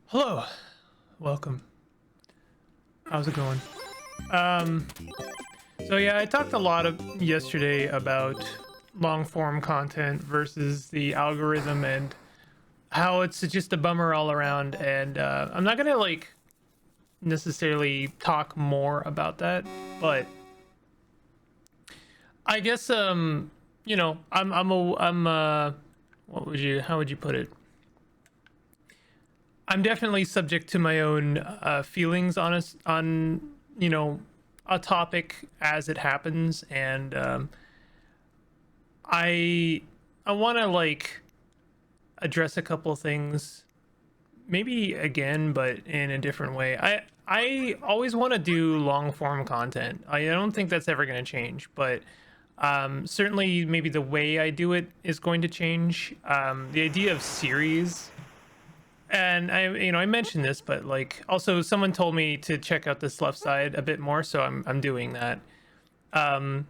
Hello, welcome. How's it going? So yeah, I talked a lot yesterday about long form content versus the algorithm and how it's just a bummer all around. And I'm not gonna like necessarily talk more about that, but I guess you know, I'm how would you put it? I'm definitely subject to my own feelings on you know, a topic as it happens, and I want to like address a couple things, maybe again, but in a different way. I always want to do long form content. I don't think that's ever going to change, but certainly maybe the way I do it is going to change. The idea of series, and I mentioned this, but like also someone told me to check out this left side a bit more, so I'm doing that. Um,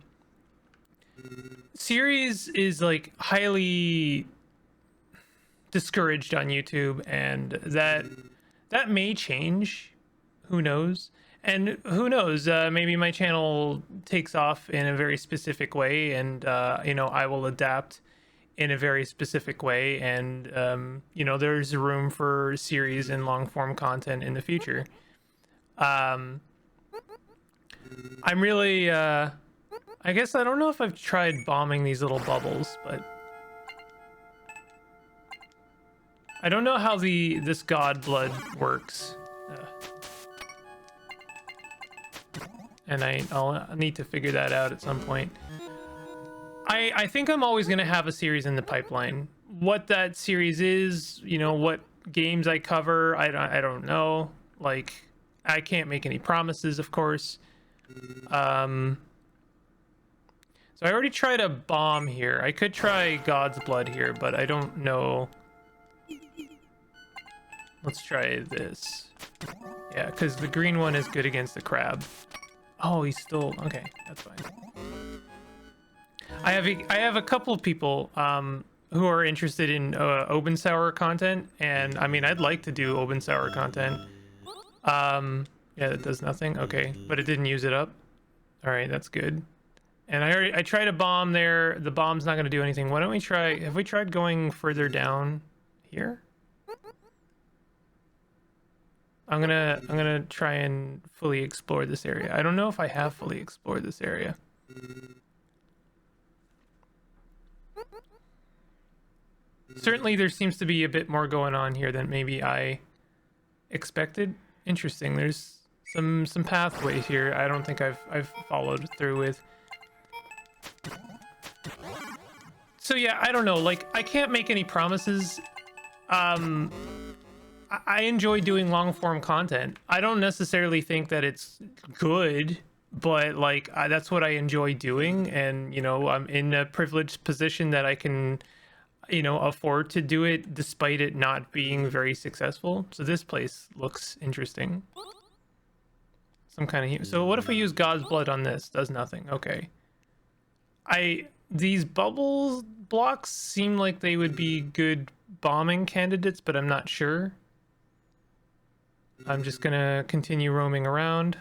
Series is like highly discouraged on YouTube, and that may change. Who knows? And who knows? Maybe my channel takes off in a very specific way, and I will adapt in a very specific way, and there's room for series and long form content in the future. I'm really I guess I don't know if I've tried bombing these little bubbles, but I don't know how this god blood works. And I'll need to figure that out at some point. I think I'm always going to have a series in the pipeline. What that series is, what games I cover, I don't know. Like, I can't make any promises, of course. So I already tried a bomb here. I could try God's Blood here, but I don't know. Let's try this. Yeah, because the green one is good against the crab. Oh, he's still... Okay, that's fine. I have a couple of people who are interested in open sour content, and I mean, I'd like to do open sour content. Yeah, that does nothing. Okay, but it didn't use it up. All right, that's good. And I tried a bomb there. The bomb's not going to do anything. Why don't we try... Have we tried going further down here? I'm gonna try and fully explore this area. I don't know if I have fully explored this area. Certainly there seems to be a bit more going on here than maybe I expected. Interesting. There's some pathways here I don't think I've followed through with. So yeah, I don't know, like I can't make any promises. I enjoy doing long form content. I don't necessarily think that it's good, but like that's what I enjoy doing, and I'm in a privileged position that I can afford to do it despite it not being very successful. So this place looks interesting. Some kind of... So what if we use God's Blood on this? Does nothing. Okay. These bubbles blocks seem like they would be good bombing candidates, but I'm not sure. I'm just gonna continue roaming around.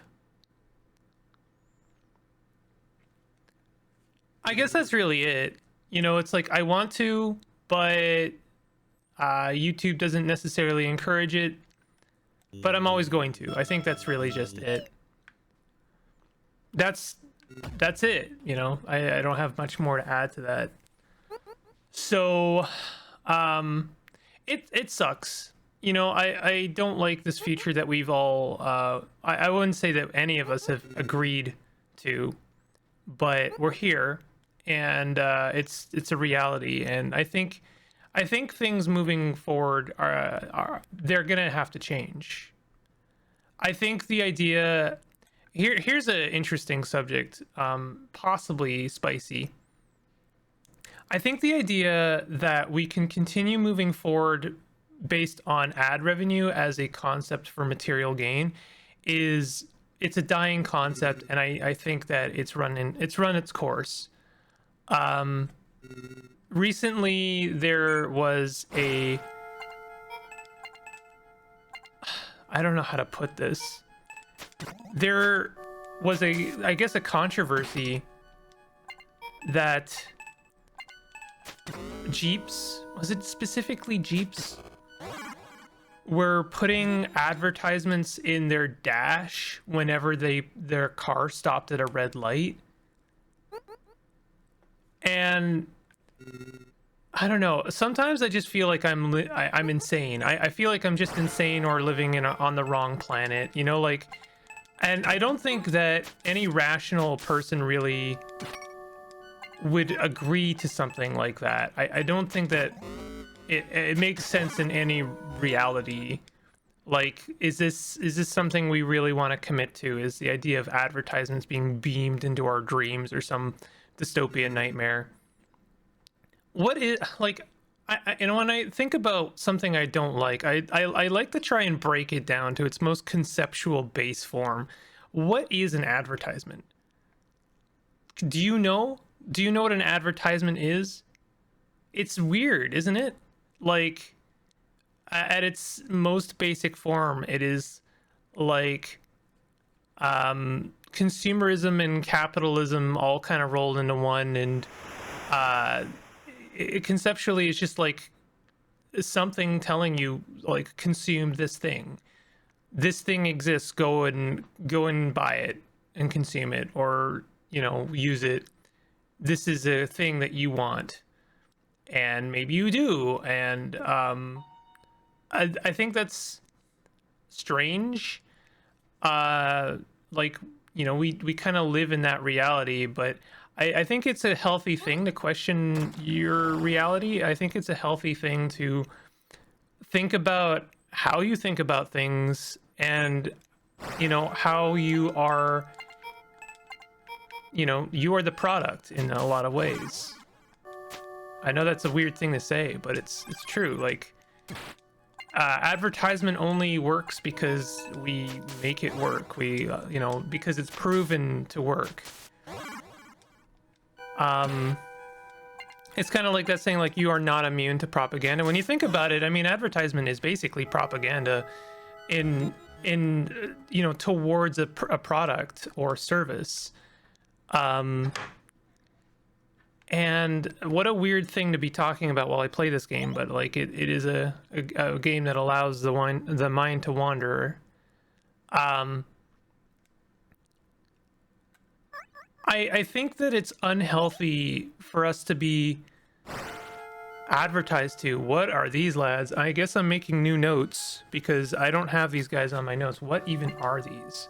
I guess that's really it. It's like I want to, but YouTube doesn't necessarily encourage it. But I'm always going to. I think that's really just it. That's it. I don't have much more to add to that. So, it sucks. I don't like this feature that we've all I wouldn't say that any of us have agreed to, but we're here, and it's a reality. And I think things moving forward are they're gonna have to change. I think the idea here's an interesting subject, possibly spicy. I think the idea that we can continue moving forward based on ad revenue as a concept for material gain it's a dying concept, and I think that it's run its course. recently there was a, I don't know how to put this. There was I guess, a controversy that Jeeps, was it specifically Jeeps, were putting advertisements in their dash whenever their car stopped at a red light. And I don't know, sometimes I just feel like I'm insane. I feel like I'm just insane or living on the wrong planet, you know, like. And I don't think that any rational person really would agree to something like that. I don't think that it makes sense in any reality. Like, is this something we really want to commit to? Is the idea of advertisements being beamed into our dreams or some dystopian nightmare? What is, like, when I think about something I don't like, I like to try and break it down to its most conceptual base form. What is an advertisement? Do you know? Do you know what an advertisement is? It's weird, isn't it? Like, at its most basic form, it is like consumerism and capitalism all kind of rolled into one, and conceptually it's just like something telling you, like, consume this thing. This thing exists, go and buy it and consume it, or, you know, use it. This is a thing that you want, and maybe you do. And I think that's strange. Like, you know, we kind of live in that reality, but I think it's a healthy thing to question your reality. I think it's a healthy thing to think about how you think about things, and, you know, how you are, you know, you are the product in a lot of ways. I know that's a weird thing to say, but it's true. Like, advertisement only works because we make it work. We, you know, because it's proven to work. It's kind of like that saying, like, you are not immune to propaganda. When you think about it, I mean, advertisement is basically propaganda in you know, towards a product or service. And what a weird thing to be talking about while I play this game, but, like, it is a game that allows the mind to wander. I think that it's unhealthy for us to be advertised to. What are these lads? I guess I'm making new notes because I don't have these guys on my notes. What even are these?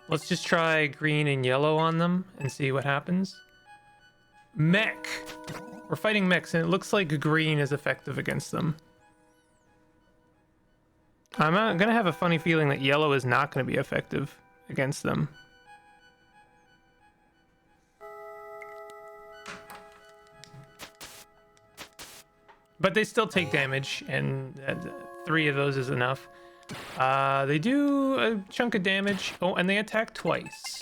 Let's just try green and yellow on them and see what happens. Mech. We're fighting mechs, and it looks like green is effective against them. I'm gonna have a funny feeling that yellow is not going to be effective against them. But they still take damage, and 3 of those is enough. They do a chunk of damage. Oh, and they attack twice.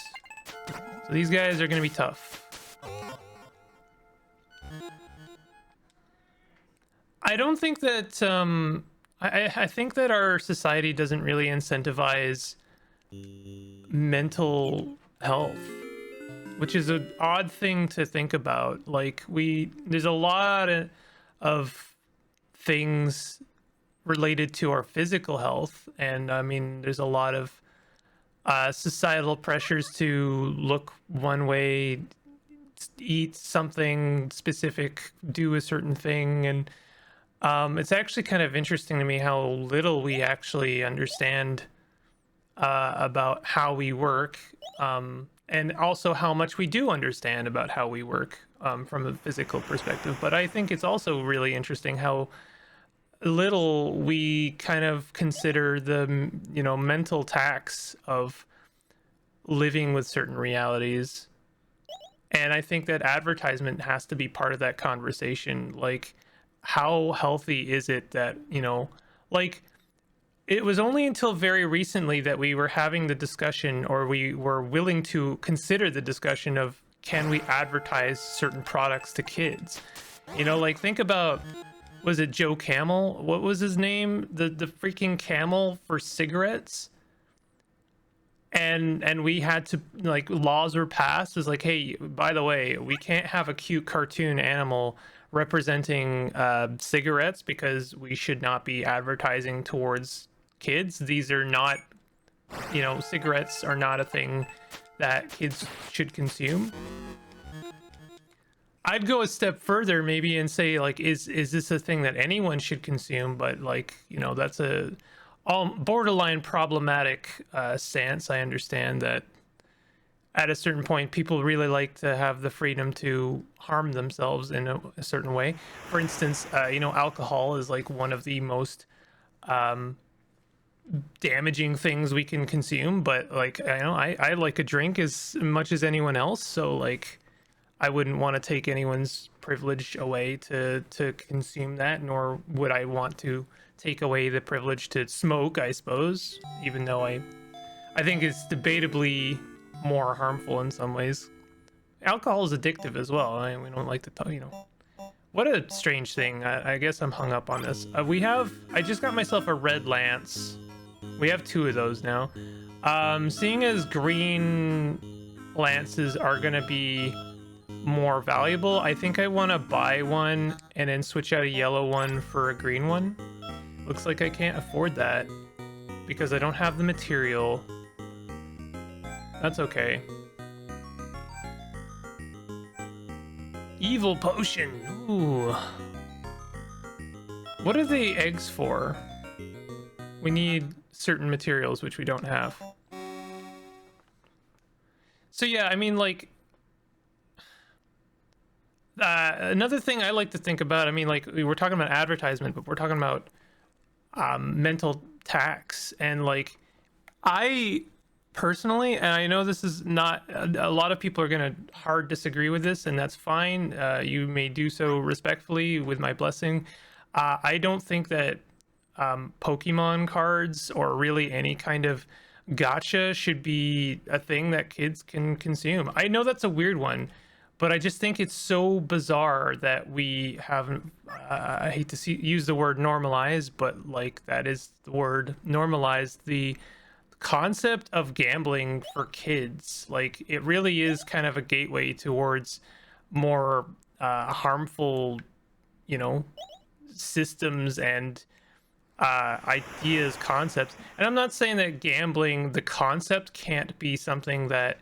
So these guys are going to be tough. I don't think that... I think that our society doesn't really incentivize mental health, which is an odd thing to think about. Like, there's a lot of things related to our physical health, and I mean, there's a lot of societal pressures to look one way, eat something specific, do a certain thing, and it's actually kind of interesting to me how little we actually understand about how we work, and also how much we do understand about how we work from a physical perspective. But I think it's also really interesting how little we kind of consider the, you know, mental tax of living with certain realities. And I think that advertisement has to be part of that conversation. Like, how healthy is it that, you know, like, it was only until very recently that we were having the discussion, or we were willing to consider the discussion of, can we advertise certain products to kids? You know, like think about, was it Joe Camel? What was his name? The freaking camel for cigarettes. And we had to, like, laws were passed. It's like, hey, by the way, we can't have a cute cartoon animal representing cigarettes because we should not be advertising towards kids. These are not, you know, cigarettes are not a thing that kids should consume. I'd go a step further maybe and say, like, is this a thing that anyone should consume? But, like, you know, that's a all borderline problematic stance. I understand that at a certain point people really like to have the freedom to harm themselves in a certain way. For instance, you know, alcohol is like one of the most damaging things we can consume, but like, I know I like a drink as much as anyone else, so like I wouldn't want to take anyone's privilege away to consume that, nor would I want to take away the privilege to smoke, I suppose, even though I think it's debatably more harmful in some ways. Alcohol is addictive as well. We don't like to talk, you know. What a strange thing. I guess I'm hung up on this. I just got myself a red lance. We have 2 of those now. Seeing as green lances are gonna be more valuable, I think I want to buy one and then switch out a yellow one for a green one. Looks like I can't afford that because I don't have the material. That's okay. Evil potion. Ooh. What are the eggs for? We need certain materials which we don't have. So yeah, I mean, like, another thing I like to think about, I mean, like, we were talking about advertisement, but we're talking about mental tax. And like, I personally, and I know this is not, a lot of people are going to hard disagree with this, and that's fine. You may do so respectfully with my blessing. I don't think that Pokemon cards or really any kind of gacha should be a thing that kids can consume. I know that's a weird one, but I just think it's so bizarre that we haven't, I hate to use the word normalize, but like that is the word, normalize the concept of gambling for kids. Like, it really is kind of a gateway towards more harmful, you know, systems and ideas, concepts. And I'm not saying that gambling, the concept, can't be something that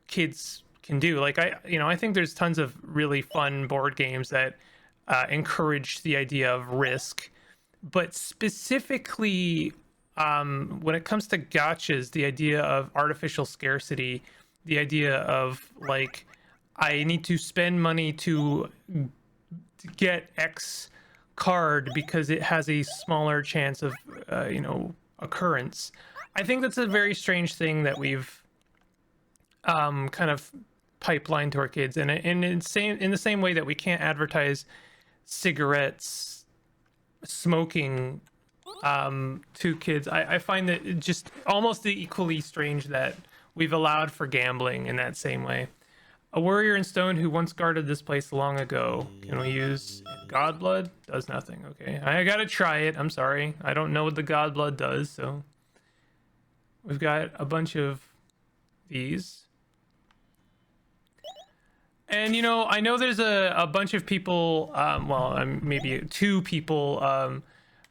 kids can do. Like, I think there's tons of really fun board games that encourage the idea of risk, but specifically when it comes to gotchas, the idea of artificial scarcity, the idea of like, I need to spend money to get X card because it has a smaller chance of you know, occurrence. I think that's a very strange thing that we've kind of pipeline to our kids, and in the same way that we can't advertise cigarettes, smoking to kids. I find that it just almost equally strange that we've allowed for gambling in that same way. A warrior in stone who once guarded this place long ago. Can we use god blood? Does nothing. Okay, I gotta try it. I'm sorry, I don't know what the god blood does. So we've got a bunch of these. And, you know, I know there's a bunch of people, maybe 2 people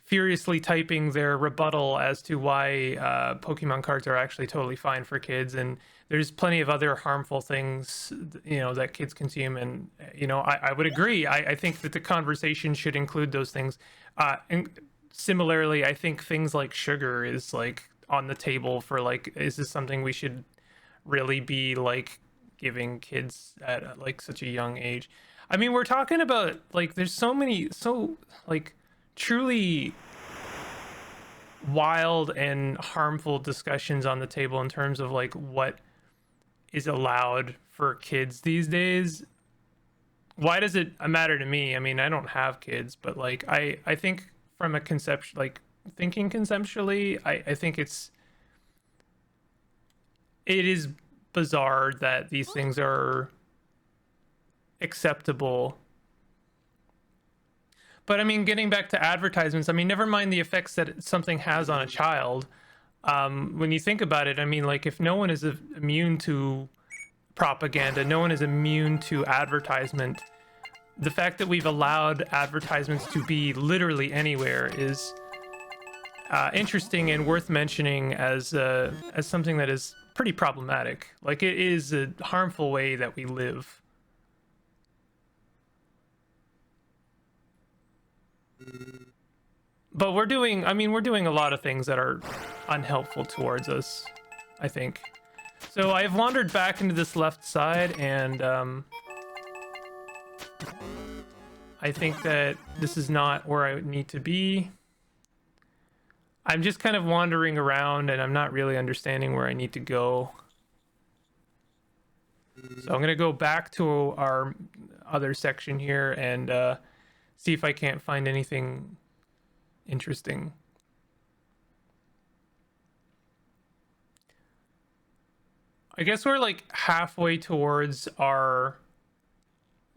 furiously typing their rebuttal as to why Pokemon cards are actually totally fine for kids. And there's plenty of other harmful things, you know, that kids consume. And, you know, I would agree. I think that the conversation should include those things. And similarly, I think things like sugar is, like, on the table for, like, is this something we should really be, like, giving kids at like such a young age? I mean, we're talking about, like, there's so many, so like truly wild and harmful discussions on the table in terms of like what is allowed for kids these days. Why does it matter to me? I mean, I don't have kids, but like I think from a conception, like thinking conceptually, I think it is bizarre that these things are acceptable But I mean, getting back to advertisements, I mean, never mind the effects that something has on a child. When you think about it, I mean, like, if no one is immune to propaganda, no one is immune to advertisement, the fact that we've allowed advertisements to be literally anywhere is interesting and worth mentioning as something that is pretty problematic. Like, it is a harmful way that we live. But we're doing a lot of things that are unhelpful towards us, I think. So I've wandered back into this left side, and I think that this is not where I need to be. I'm just kind of wandering around, and I'm not really understanding where I need to go. So I'm going to go back to our other section here and see if I can't find anything interesting. I guess we're like halfway towards our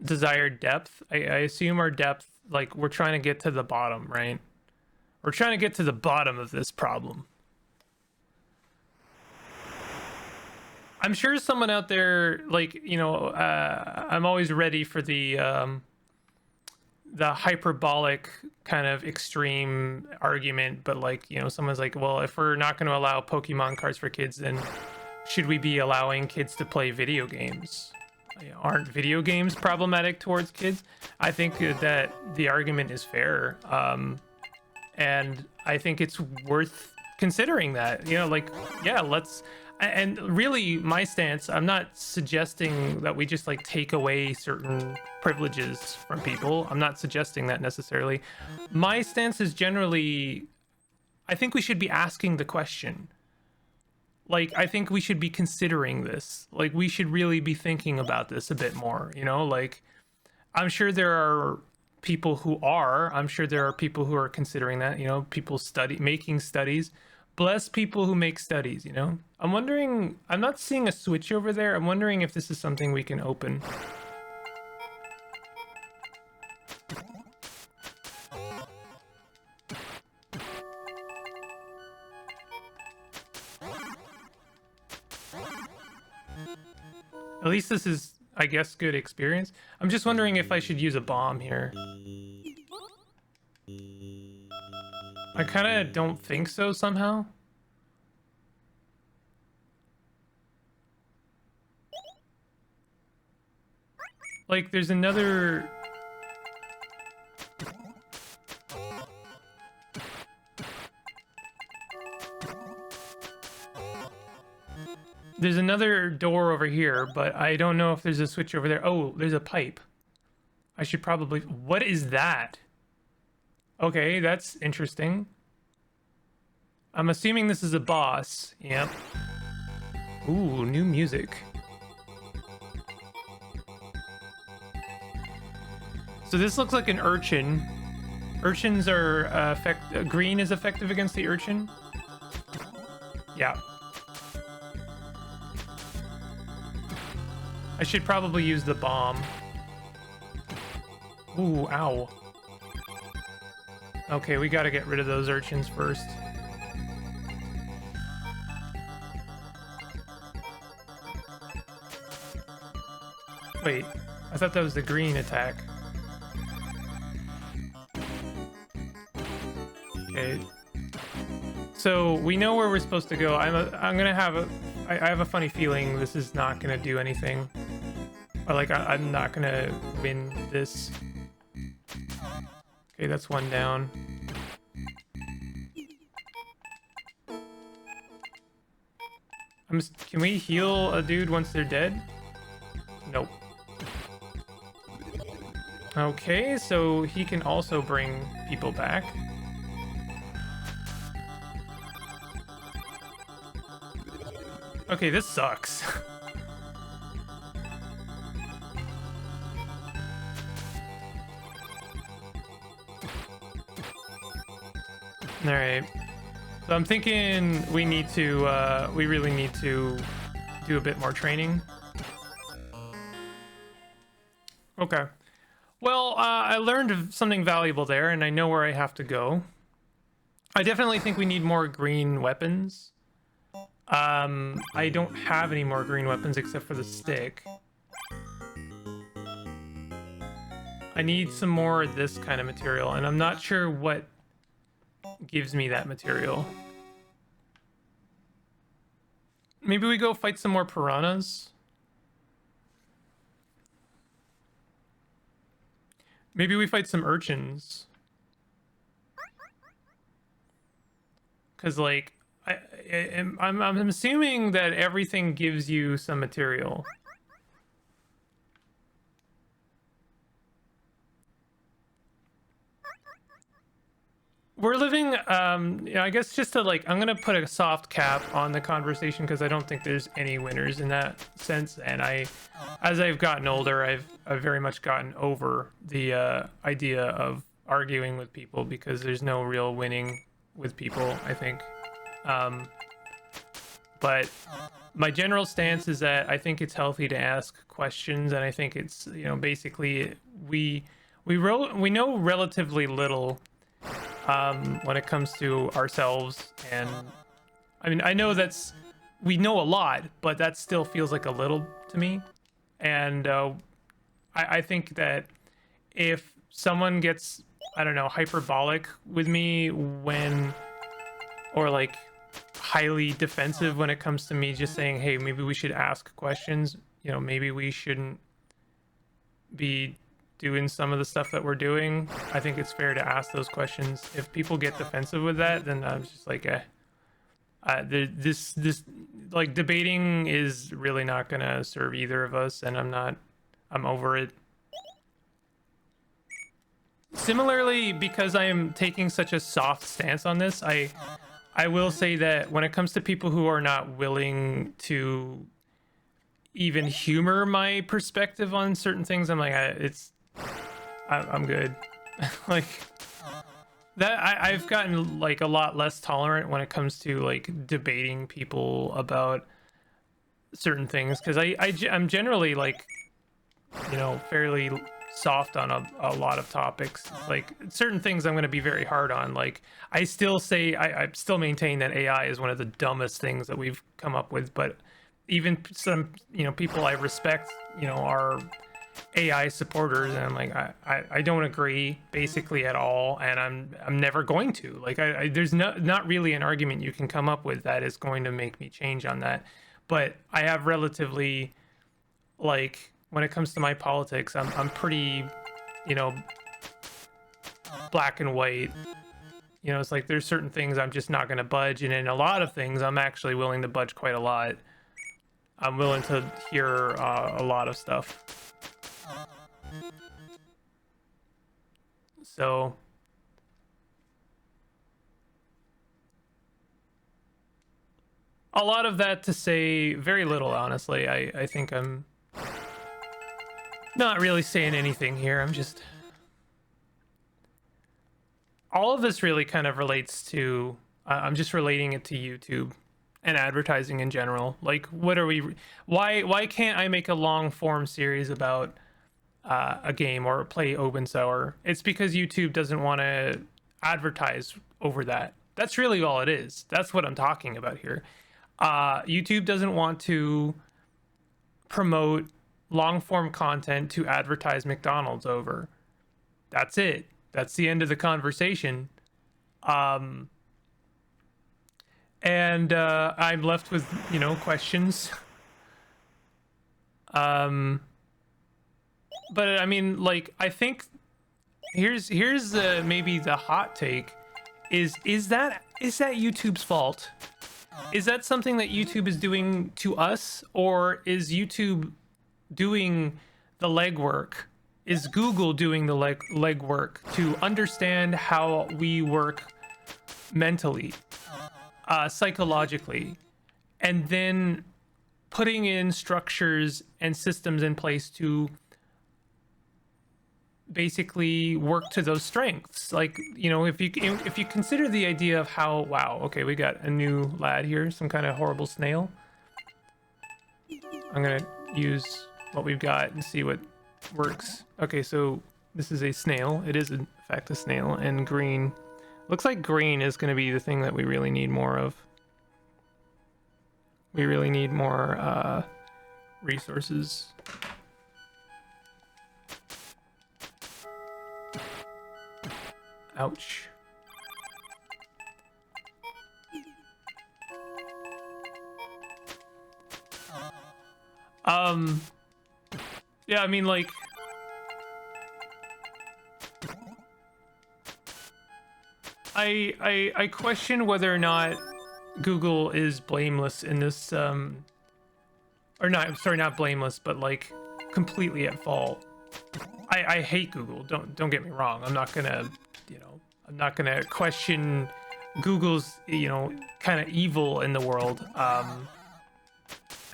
desired depth. I assume our depth, like, we're trying to get to the bottom, right? We're trying to get to the bottom of this problem. I'm sure someone out there, like, you know, I'm always ready for the hyperbolic kind of extreme argument, but, like, you know, someone's like, well, if we're not going to allow Pokemon cards for kids, then should we be allowing kids to play video games? Aren't video games problematic towards kids? I think that the argument is fair. And I think it's worth considering that, you know, like, yeah, let's, and really my stance, I'm not suggesting that we just like take away certain privileges from people. I'm not suggesting that necessarily. My stance is generally, I think we should be asking the question. Like, I think we should be considering this. Like, we should really be thinking about this a bit more, you know, like, I'm sure there are people who are, I'm sure there are people who are considering that, you know, people making studies. Bless people who make studies, you know. I'm wondering, I'm not seeing a switch over there. I'm wondering if this is something we can open. At least this is, I guess, good experience. I'm just wondering if I should use a bomb here. I kind of don't think so somehow. Like, there's another... There's another door over here, but I don't know if there's a switch over there. Oh, there's a pipe. I should probably... What is that? Okay, that's interesting. I'm assuming this is a boss. Yep. Ooh, new music. So this looks like an urchin. Urchins are green is effective against the urchin. Yeah. I should probably use the bomb. Ooh, ow. Okay, we gotta get rid of those urchins first. Wait, I thought that was the green attack. Okay. So we know where we're supposed to go. I'm gonna have a... I have a funny feeling this is not gonna do anything. Or like, I'm not gonna win this. Okay, that's one down. Can we heal a dude once they're dead? Nope. Okay, so he can also bring people back. Okay, this sucks. Alright. So I'm thinking we need to, we really need to do a bit more training. Okay. Well, I learned something valuable there, and I know where I have to go. I definitely think we need more green weapons. I don't have any more green weapons except for the stick. I need some more of this kind of material, and I'm not sure what gives me that material. Maybe we go fight some more piranhas? Maybe we fight some urchins. Because, like, I'm assuming that everything gives you some material. We're living, I guess just to, like, I'm gonna put a soft cap on the conversation because I don't think there's any winners in that sense. And as I've gotten older, I've very much gotten over the idea of arguing with people because there's no real winning with people, I think. But my general stance is that I think it's healthy to ask questions, and I think it's, basically we know relatively little when it comes to ourselves. And I mean, I know we know a lot, but that still feels like a little to me. And I think that if someone gets, I don't know, hyperbolic with me or like highly defensive when it comes to me just saying, hey, maybe we should ask questions, maybe we shouldn't be doing some of the stuff that we're doing, I think it's fair to ask those questions. If people get defensive with that, then I'm just like, this like debating is really not gonna serve either of us, and I'm over it. Similarly, because I am taking such a soft stance on this, I will say that when it comes to people who are not willing to even humor my perspective on certain things, I'm like, I'm good. Like that, I've gotten like a lot less tolerant when it comes to like debating people about certain things, because I'm generally like, fairly soft on a lot of topics. Like certain things I'm going to be very hard on. Like I still maintain that AI is one of the dumbest things that we've come up with, but even some people I respect are AI supporters, and I'm like, I don't agree basically at all, and I'm never going to. Like there's not really an argument you can come up with that is going to make me change on that. But I have relatively, like, when it comes to my politics, I'm pretty, black and white. It's like there's certain things I'm just not going to budge, and in a lot of things I'm actually willing to budge quite a lot. I'm willing to hear a lot of stuff. So a lot of that to say very little, honestly. I think I'm not really saying anything here. I'm just, all of this really kind of relates to, I'm just relating it to YouTube and advertising in general. Like, why can't I make a long form series about a game or play open sour? It's because YouTube doesn't want to advertise over that. That's really all it is. That's what I'm talking about here. YouTube doesn't want to promote long form content to advertise McDonald's over. That's it. That's the end of the conversation. And I'm left with, questions. But I mean, like, I think here's maybe the hot take is that YouTube's fault? Is that something that YouTube is doing to us, or is YouTube doing the legwork? Is Google doing the legwork to understand how we work mentally, psychologically, and then putting in structures and systems in place to basically work to those strengths? Like, if you consider the idea of how, wow, okay, we got a new lad here, some kind of horrible snail. I'm gonna use what we've got and see what works. Okay, so This is a snail. It is in fact a snail. And green. Looks like green is going to be the thing that we really need more of. We really need more resources. Ouch. Yeah, I mean, like, I question whether or not Google is blameless in this, or not, sorry, not blameless, but like completely at fault. I hate Google. Don't get me wrong. I'm not gonna, I'm not gonna question Google's, kind of evil in the world.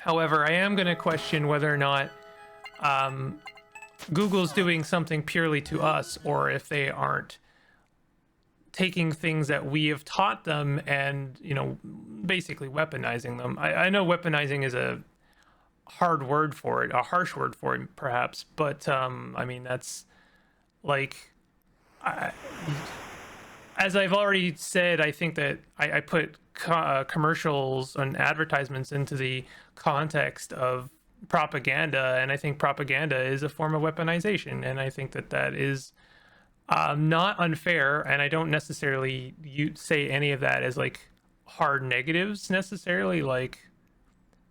However, I am gonna question whether or not Google's doing something purely to us, or if they aren't taking things that we have taught them and, basically weaponizing them. I know weaponizing is a hard word for it, a harsh word for it, perhaps, but I mean, that's like, as I've already said, I think that I put commercials and advertisements into the context of propaganda, and I think propaganda is a form of weaponization, and I think that that is not unfair, and I don't necessarily say any of that as like hard negatives necessarily,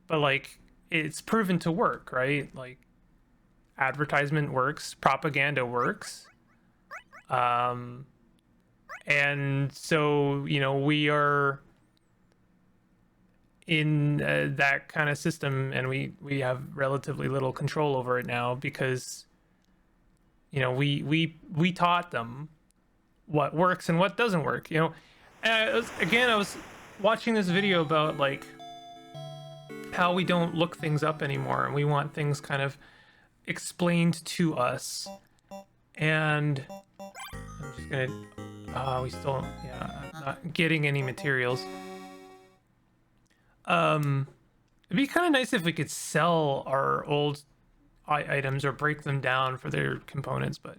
but like it's proven to work, right? Like advertisement works, propaganda works, and so we are in that kind of system, and we have relatively little control over it now because we taught them what works and what doesn't work. And I was watching this video about like how we don't look things up anymore, and we want things kind of explained to us. And I'm just gonna we still, I'm not getting any materials. It'd be kind of nice if we could sell our old items or break them down for their components, but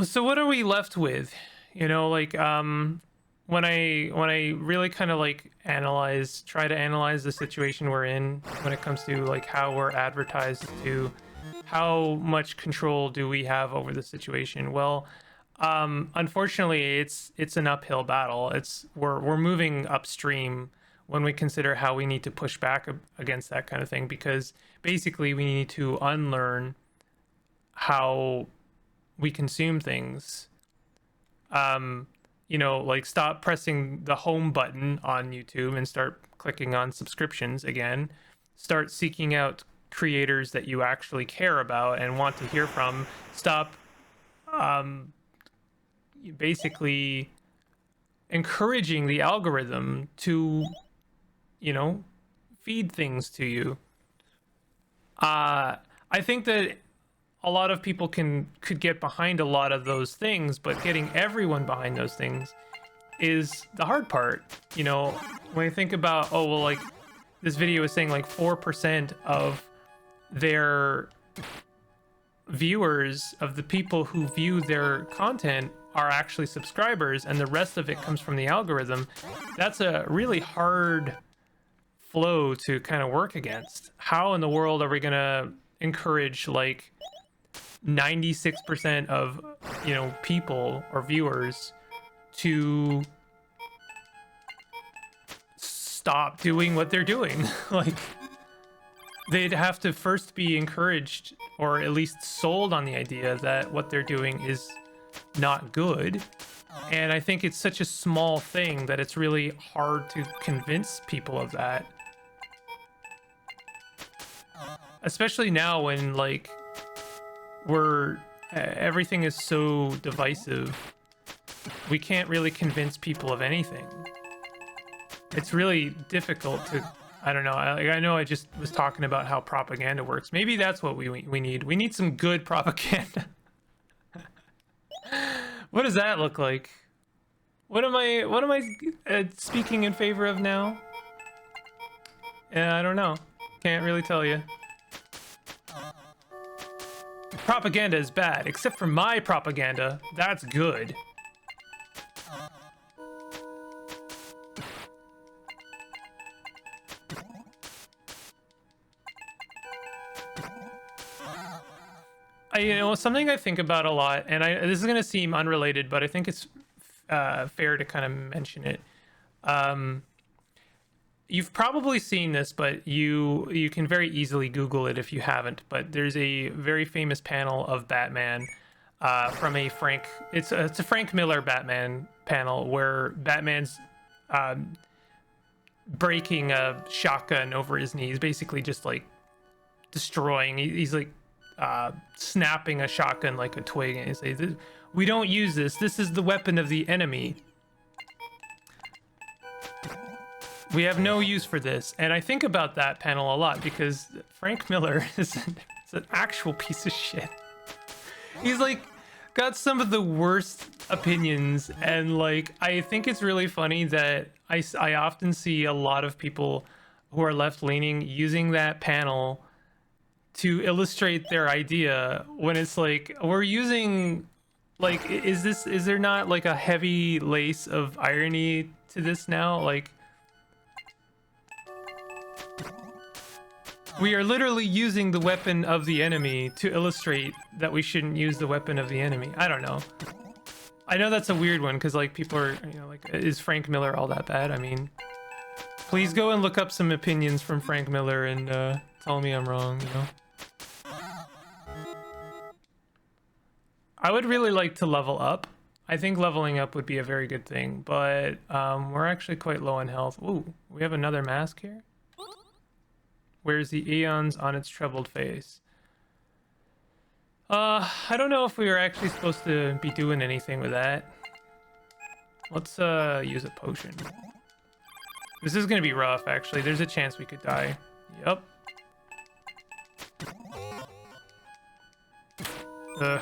So what are we left with? Like when I really kind of like try to analyze the situation we're in when it comes to like how we're advertised to, how much control do we have over the situation? Well, unfortunately, it's an uphill battle. We're moving upstream when we consider how we need to push back against that kind of thing, because basically we need to unlearn how we consume things. Like stop pressing the home button on YouTube and start clicking on subscriptions again. Start seeking out creators that you actually care about and want to hear from. Stop basically encouraging the algorithm to feed things to you. I think that a lot of people could get behind a lot of those things, but getting everyone behind those things is the hard part. When you think about, like this video is saying like 4% of their viewers, of the people who view their content, are actually subscribers, and the rest of it comes from the algorithm. That's a really hard flow to kind of work against. How in the world are we gonna encourage like 96% of people or viewers to stop doing what they're doing? Like they'd have to first be encouraged, or at least sold on the idea that what they're doing is not good. And I think it's such a small thing that it's really hard to convince people of that, especially now when like everything is so divisive. We can't really convince people of anything. It's really difficult to, I don't know. I know I just was talking about how propaganda works. Maybe that's what we need. We need some good propaganda. What does that look like? What am I speaking in favor of now? Yeah, I don't know. Can't really tell you. Propaganda is bad, except for my propaganda. That's good. Something I think about a lot, and this is gonna seem unrelated, but I think it's fair to kind of mention it. You've probably seen this, but you can very easily Google it if you haven't. But there's a very famous panel of Batman from a it's a Frank Miller Batman panel where Batman's breaking a shotgun over his knees, basically just like destroying. He's like snapping a shotgun like a twig, and he says, "We don't use this. This is the weapon of the enemy. We have no use for this." And I think about that panel a lot because Frank Miller is an actual piece of shit. He's like got some of the worst opinions, and like I think it's really funny that I often see a lot of people who are left-leaning using that panel to illustrate their idea when it's like we're using like is there not like a heavy lace of irony to this now? Like we are literally using the weapon of the enemy to illustrate that we shouldn't use the weapon of the enemy. I don't know. I know that's a weird one because like people are, like, is Frank Miller all that bad? I mean, please go and look up some opinions from Frank Miller and tell me I'm wrong, I would really like to level up. I think leveling up would be a very good thing, but we're actually quite low on health. Ooh, we have another mask here. Where's the eons on its troubled face? I don't know if we were actually supposed to be doing anything with that. Let's use a potion. This is gonna be rough, actually. There's a chance we could die. Yup. Ugh.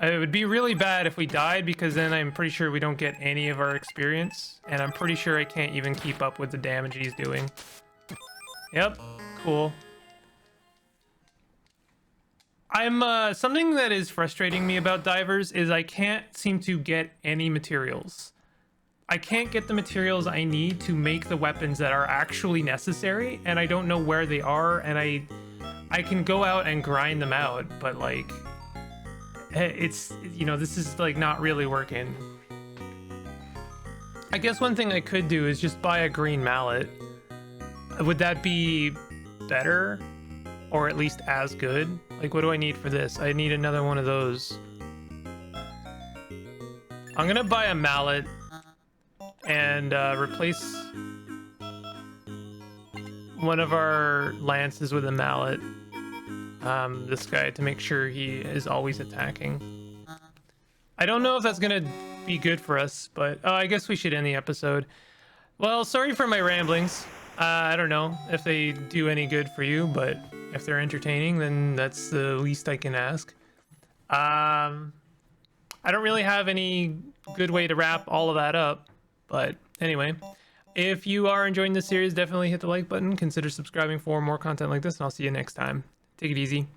It would be really bad if we died, because then I'm pretty sure we don't get any of our experience, and I'm pretty sure I can't even keep up with the damage he's doing. Yep, cool. Something that is frustrating me about divers is I can't seem to get any materials. I can't get the materials I need to make the weapons that are actually necessary, and I don't know where they are, and I can go out and grind them out, but like, it's, this is like not really working. I guess one thing I could do is just buy a green mallet. Would that be better? Or at least as good? Like, what do I need for this? I need another one of those. I'm gonna buy a mallet and replace one of our lances with a mallet. This guy, to make sure he is always attacking. I don't know if that's gonna be good for us, but I guess we should end the episode. Well, sorry for my ramblings. I don't know if they do any good for you, but if they're entertaining, then that's the least I can ask. I don't really have any good way to wrap all of that up, but anyway, if you are enjoying this series, definitely hit the like button, consider subscribing for more content like this, and I'll see you next time. Take it easy.